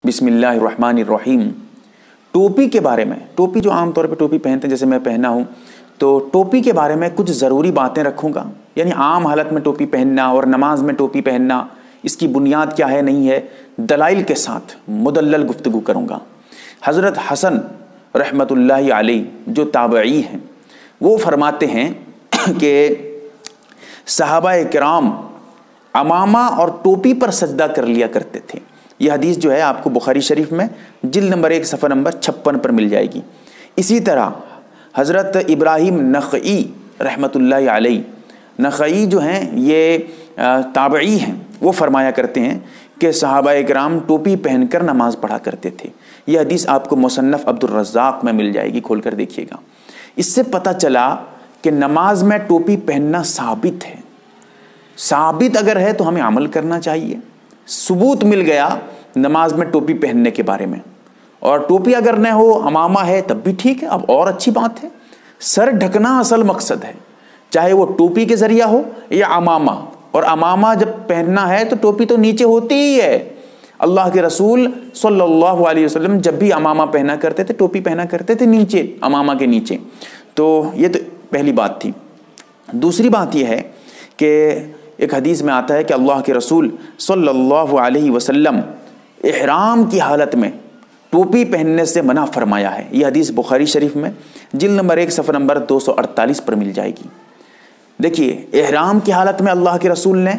بسم اللہ الرحمن الرحیم۔ ٹوپی کے بارے میں، ٹوپی جو عام طور پہ ٹوپی پہنتے ہیں جیسے میں پہنا ہوں، تو ٹوپی کے بارے میں کچھ ضروری باتیں رکھوں گا، یعنی عام حالت میں ٹوپی پہننا اور نماز میں ٹوپی پہننا، اس کی بنیاد کیا ہے نہیں ہے، دلائل کے ساتھ مدلل گفتگو کروں گا۔ حضرت حسن رحمۃ اللہ علیہ جو تابعی ہیں وہ فرماتے ہیں کہ صحابہ کرام عمامہ اور ٹوپی پر سجدہ کر لیا کرتے تھے۔ یہ حدیث جو ہے آپ کو بخاری شریف میں جلد نمبر 1 صفحہ نمبر 56 پر مل جائے گی۔ اسی طرح حضرت ابراہیم نخعی رحمۃ اللہ علیہ، نخعی جو ہیں یہ تابعی ہیں، وہ فرمایا کرتے ہیں کہ صحابہ کرام ٹوپی پہن کر نماز پڑھا کرتے تھے۔ یہ حدیث آپ کو مصنف عبد الرزاق میں مل جائے گی، کھول کر دیکھیے گا۔ اس سے پتہ چلا کہ نماز میں ٹوپی پہننا ثابت ہے۔ ثابت اگر ہے تو ہمیں عمل کرنا چاہیے۔ ثبوت مل گیا نماز میں ٹوپی پہننے کے بارے میں، اور ٹوپی اگر نہ ہو عمامہ ہے تب بھی ٹھیک ہے، اب اور اچھی بات ہے۔ سر ڈھکنا اصل مقصد ہے، چاہے وہ ٹوپی کے ذریعہ ہو یا عمامہ، اور عمامہ جب پہننا ہے تو ٹوپی تو نیچے ہوتی ہی ہے۔ اللہ کے رسول صلی اللہ علیہ وسلم جب بھی عمامہ پہنا کرتے تھے، ٹوپی پہنا کرتے تھے نیچے، عمامہ کے نیچے۔ تو یہ تو پہلی بات تھی۔ دوسری بات یہ ہے کہ ایک حدیث میں آتا ہے کہ اللہ کے رسول صلی اللہ علیہ وسلم احرام کی حالت میں ٹوپی پہننے سے منع فرمایا ہے۔ یہ حدیث بخاری شریف میں جلد نمبر 1 صفحہ نمبر 248 پر مل جائے گی۔ دیکھیے، احرام کی حالت میں اللہ کے رسول نے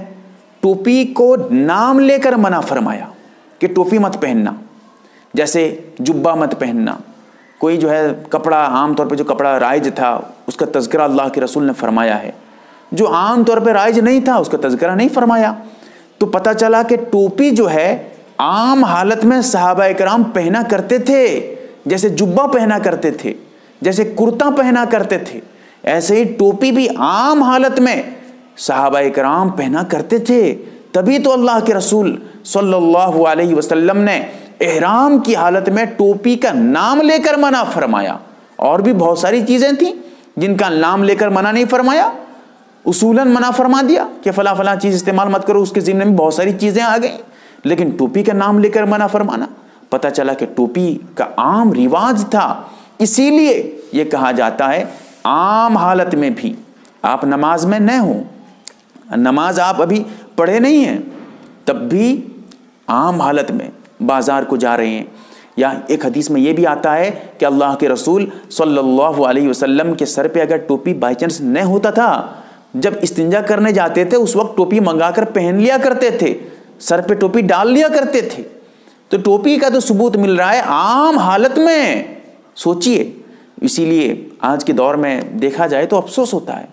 ٹوپی کو نام لے کر منع فرمایا کہ ٹوپی مت پہننا، جیسے جبہ مت پہننا۔ کوئی جو ہے کپڑا، عام طور پہ جو کپڑا رائج تھا اس کا تذکرہ اللہ کے رسول نے فرمایا ہے، جو عام طور پہ رائج نہیں تھا اس کا تذکرہ نہیں فرمایا۔ تو پتہ چلا کہ ٹوپی جو ہے عام حالت میں صحابہ کرام پہنا کرتے تھے، جیسے جبہ پہنا کرتے تھے، جیسے کرتا پہنا کرتے تھے، ایسے ہی ٹوپی بھی عام حالت میں صحابہ کرام پہنا کرتے تھے۔ تبھی تو اللہ کے رسول صلی اللہ علیہ وسلم نے احرام کی حالت میں ٹوپی کا نام لے کر منع فرمایا۔ اور بھی بہت ساری چیزیں تھیں جن کا نام لے کر منع نہیں فرمایا، اصولاً منع فرما دیا کہ فلاں فلاں چیز استعمال مت کرو، اس کے ضمن میں بہت ساری چیزیں آ گئیں، لیکن ٹوپی کا نام لے کر منع فرمانا، پتہ چلا کہ ٹوپی کا عام رواج تھا۔ اسی لیے یہ کہا جاتا ہے عام حالت میں بھی آپ نماز میں نہ ہوں، نماز آپ ابھی پڑھے نہیں ہیں، تب بھی عام حالت میں بازار کو جا رہے ہیں، یا ایک حدیث میں یہ بھی آتا ہے کہ اللہ کے رسول صلی اللہ علیہ وسلم کے سر پہ اگر ٹوپی بائی چانس نہ ہوتا تھا، جب استنجا کرنے جاتے تھے اس وقت ٹوپی منگا کر پہن لیا کرتے تھے، سر پہ ٹوپی ڈال لیا کرتے تھے۔ تو ٹوپی کا تو ثبوت مل رہا ہے عام حالت میں، سوچئے۔ اسی لیے آج کے دور میں دیکھا جائے تو افسوس ہوتا ہے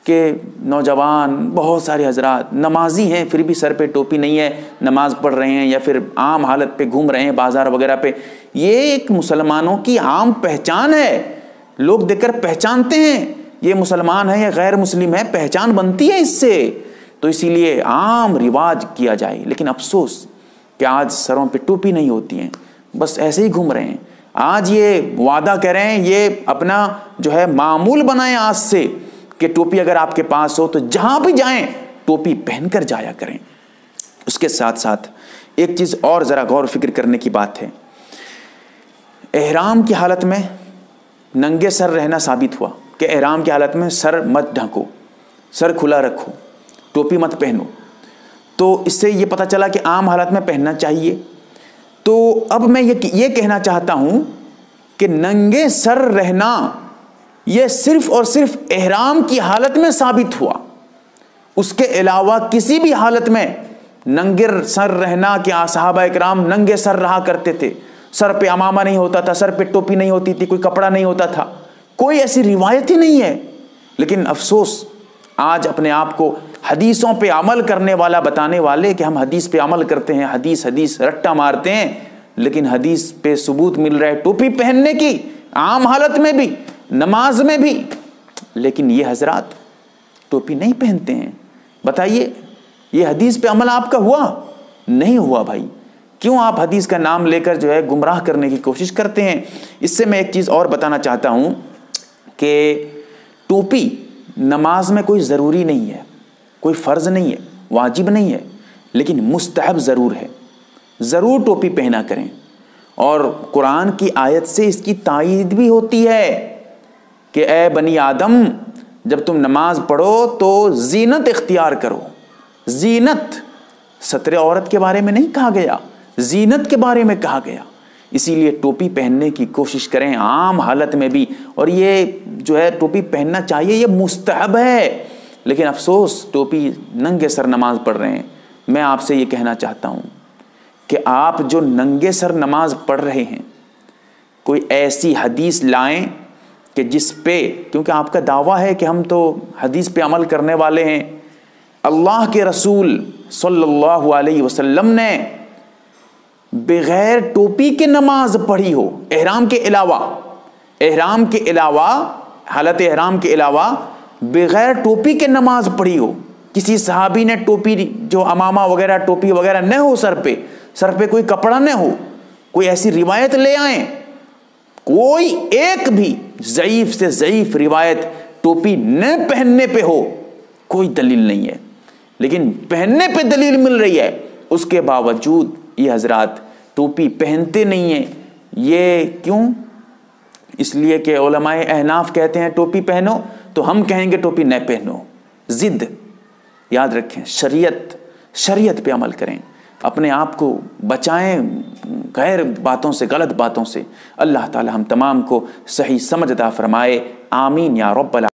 کہ نوجوان بہت سارے حضرات نمازی ہیں پھر بھی سر پہ ٹوپی نہیں ہے، نماز پڑھ رہے ہیں یا پھر عام حالت پہ گھوم رہے ہیں بازار وغیرہ پہ۔ یہ ایک مسلمانوں کی عام پہچان ہے، لوگ دیکھ کر پہچانتے ہیں یہ مسلمان ہے یا غیر مسلم ہے، پہچان بنتی ہے اس سے۔ تو اسی لیے عام رواج کیا جائے، لیکن افسوس کہ آج سروں پہ ٹوپی نہیں ہوتی ہیں، بس ایسے ہی گھوم رہے ہیں۔ آج یہ وعدہ کر رہے ہیں، یہ اپنا جو ہے معمول بنائیں آج سے کہ ٹوپی اگر آپ کے پاس ہو تو جہاں بھی جائیں ٹوپی پہن کر جایا کریں۔ اس کے ساتھ ساتھ ایک چیز اور ذرا غور و فکر کرنے کی بات ہے، احرام کی حالت میں ننگے سر رہنا ثابت ہوا کہ احرام کی حالت میں سر مت ڈھکو، سر کھلا رکھو، ٹوپی مت پہنو۔ تو اس سے یہ پتہ چلا کہ عام حالت میں پہننا چاہیے۔ تو اب میں یہ کہنا چاہتا ہوں کہ ننگے سر رہنا یہ صرف اور صرف احرام کی حالت میں ثابت ہوا، اس کے علاوہ کسی بھی حالت میں ننگے سر رہنا کہ صحابہ کرام ننگے سر رہا کرتے تھے، سر پہ عمامہ نہیں ہوتا تھا، سر پہ ٹوپی نہیں ہوتی تھی، کوئی کپڑا نہیں ہوتا تھا، کوئی ایسی روایت ہی نہیں ہے۔ لیکن افسوس آج اپنے آپ کو حدیثوں پہ عمل کرنے والا بتانے والے کہ ہم حدیث پہ عمل کرتے ہیں، حدیث رٹا مارتے ہیں، لیکن حدیث پہ ثبوت مل رہا ہے ٹوپی پہننے کی عام حالت میں بھی، نماز میں بھی، لیکن یہ حضرات ٹوپی نہیں پہنتے ہیں۔ بتائیے یہ حدیث پہ عمل آپ کا ہوا؟ نہیں ہوا بھائی۔ کیوں آپ حدیث کا نام لے کر جو ہے گمراہ کرنے کی کوشش کرتے ہیں؟ اس سے میں ایک چیز اور بتانا چاہتا ہوں کہ ٹوپی نماز میں کوئی ضروری نہیں ہے، کوئی فرض نہیں ہے، واجب نہیں ہے، لیکن مستحب ضرور ہے۔ ضرور ٹوپی پہنا کریں۔ اور قرآن کی آیت سے اس کی تائید بھی ہوتی ہے کہ اے بنی آدم، جب تم نماز پڑھو تو زینت اختیار کرو۔ زینت ستر عورت کے بارے میں نہیں کہا گیا، زینت کے بارے میں کہا گیا۔ اسی لیے ٹوپی پہننے کی کوشش کریں عام حالت میں بھی، اور یہ جو ہے ٹوپی پہننا چاہیے، یہ مستحب ہے۔ لیکن افسوس ٹوپی ننگے سر نماز پڑھ رہے ہیں۔ میں آپ سے یہ کہنا چاہتا ہوں کہ آپ جو ننگے سر نماز پڑھ رہے ہیں، کوئی ایسی حدیث لائیں کہ جس پہ، کیونکہ آپ کا دعویٰ ہے کہ ہم تو حدیث پہ عمل کرنے والے ہیں، اللہ کے رسول صلی اللہ علیہ وسلم نے بغیر ٹوپی کے نماز پڑھی ہو، احرام کے علاوہ حالت احرام کے علاوہ بغیر ٹوپی کے نماز پڑھی ہو، کسی صحابی نے ٹوپی جو امامہ وغیرہ ٹوپی وغیرہ نہ ہو، سر پہ کوئی کپڑا نہ ہو، کوئی ایسی روایت لے آئیں، کوئی ایک بھی ضعیف سے ضعیف روایت ٹوپی نہ پہننے پہ ہو، کوئی دلیل نہیں ہے۔ لیکن پہننے پہ دلیل مل رہی ہے، اس کے باوجود یہ حضرات ٹوپی پہنتے نہیں ہیں۔ یہ کیوں؟ اس لیے کہ علماء احناف کہتے ہیں ٹوپی پہنو، تو ہم کہیں گے ٹوپی نہ پہنو۔ ضد یاد رکھیں، شریعت پہ عمل کریں، اپنے آپ کو بچائیں غیر باتوں سے، غلط باتوں سے۔ اللہ تعالی ہم تمام کو صحیح سمجھ عطا فرمائے، آمین یا رب العالمین۔